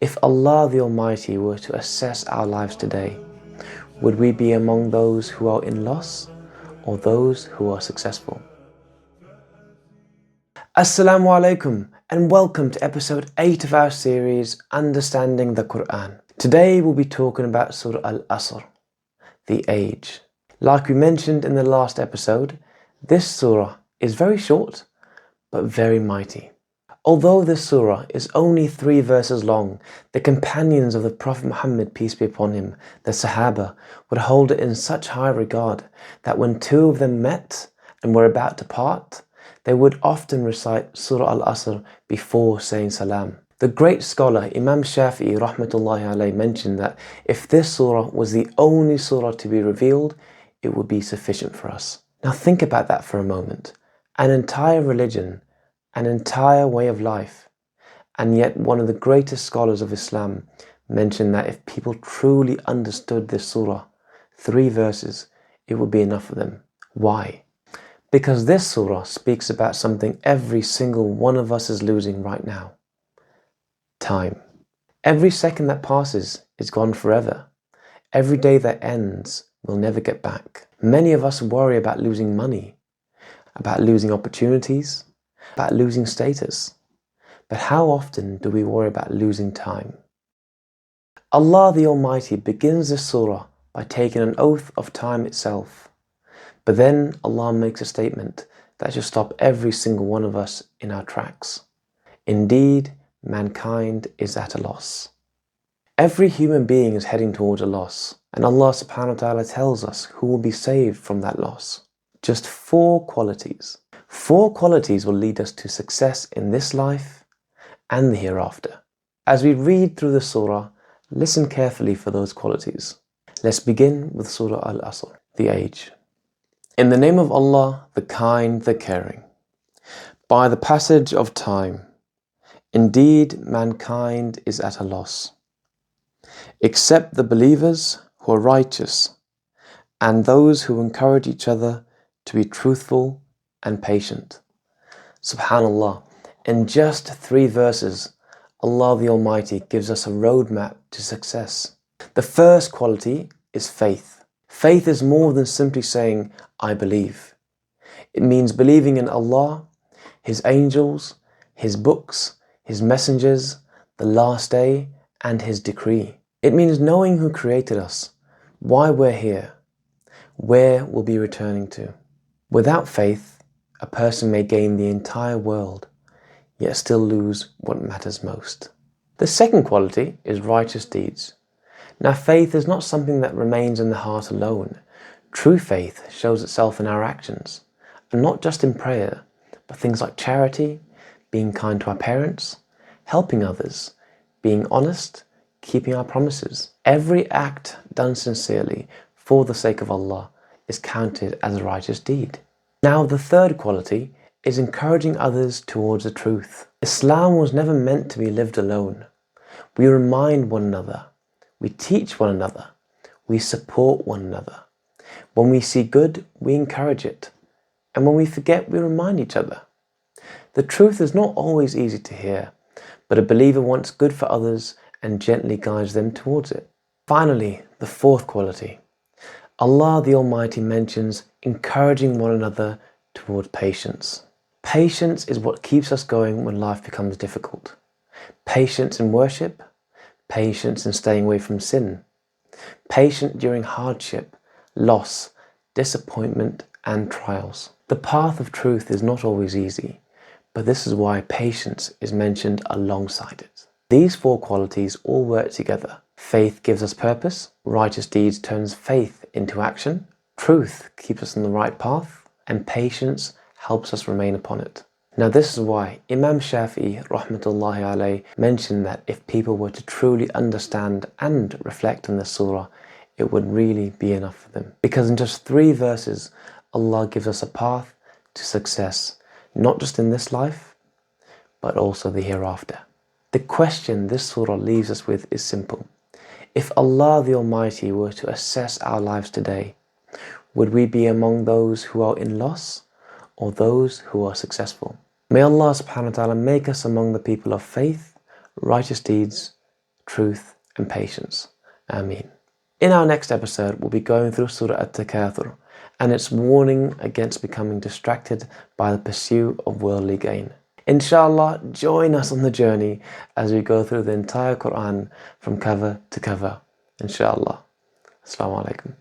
If Allah the Almighty were to assess our lives today, would we be among those who are in loss or those who are successful? Assalamu alaikum and welcome to episode 8 of our series Understanding the Qur'an. Today we'll be talking about Surah Al Asr, the age. Like we mentioned in the last episode, this surah is very short but very mighty. Although this surah is only 3 verses long, the companions of the Prophet Muhammad, peace be upon him, the Sahaba, would hold it in such high regard that when two of them met and were about to part, they would often recite Surah Al Asr before saying salam. The great scholar Imam Shafi'i rahmatullahi alayhi mentioned that if this surah was the only surah to be revealed, it would be sufficient for us. Now think about that for a moment. An entire religion, an entire way of life, and yet one of the greatest scholars of Islam mentioned that if people truly understood this surah, 3 verses, it would be enough for them. Why? Because this surah speaks about something every single one of us is losing right now. Time. Every second that passes is gone forever. Every day that ends will never get back. Many of us worry about losing money, about losing opportunities, about losing status. But how often do we worry about losing time? Allah the Almighty begins this surah by taking an oath of time itself. But then Allah makes a statement that should stop every single one of us in our tracks. Indeed, mankind is at a loss. Every human being is heading towards a loss, and Allah subhanahu wa ta'ala tells us who will be saved from that loss. Just 4 qualities. 4 qualities will lead us to success in this life and the hereafter. As we read through the surah, listen carefully for those qualities. Let's begin with Surah Al Asr, the age. In the name of Allah, the kind, the caring. By the passage of time, indeed mankind is at a loss, except the believers who are righteous and those who encourage each other to be truthful and patient. Subhanallah, in just 3 verses, Allah the Almighty gives us a roadmap to success. The first quality is faith. Faith is more than simply saying, I believe. It means believing in Allah, His angels, His books, His messengers, the last day, and His decree. It means knowing who created us, why we're here, where we'll be returning to. Without faith, a person may gain the entire world, yet still lose what matters most. The second quality is righteous deeds. Now, faith is not something that remains in the heart alone. True faith shows itself in our actions, and not just in prayer, but things like charity, being kind to our parents, helping others, being honest, keeping our promises. Every act done sincerely for the sake of Allah is counted as a righteous deed. Now, the third quality is encouraging others towards the truth. Islam was never meant to be lived alone. We remind one another, we teach one another, we support one another. When we see good, we encourage it. And when we forget, we remind each other. The truth is not always easy to hear, but a believer wants good for others and gently guides them towards it. Finally, the fourth quality. Allah the Almighty mentions encouraging one another towards patience. Patience is what keeps us going when life becomes difficult. Patience in worship, patience in staying away from sin, patience during hardship, loss, disappointment, and trials. The path of truth is not always easy, but this is why patience is mentioned alongside it. These 4 qualities all work together. Faith gives us purpose, righteous deeds turns faith into action, truth keeps us on the right path, and patience helps us remain upon it. Now this is why Imam Shafi'i rahmatullahi alayhi mentioned that if people were to truly understand and reflect on this surah, it would really be enough for them. Because in just 3 verses, Allah gives us a path to success, not just in this life, but also the hereafter. The question this surah leaves us with is simple. If Allah the Almighty were to assess our lives today, would we be among those who are in loss or those who are successful? May Allah subhanahu wa ta'ala make us among the people of faith, righteous deeds, truth and patience. Āmeen. In our next episode, we'll be going through Surah Al-Takathur and its warning against becoming distracted by the pursuit of worldly gain. Inshallah, join us on the journey as we go through the entire Qur'an from cover to cover. Inshallah. Assalamu alaikum.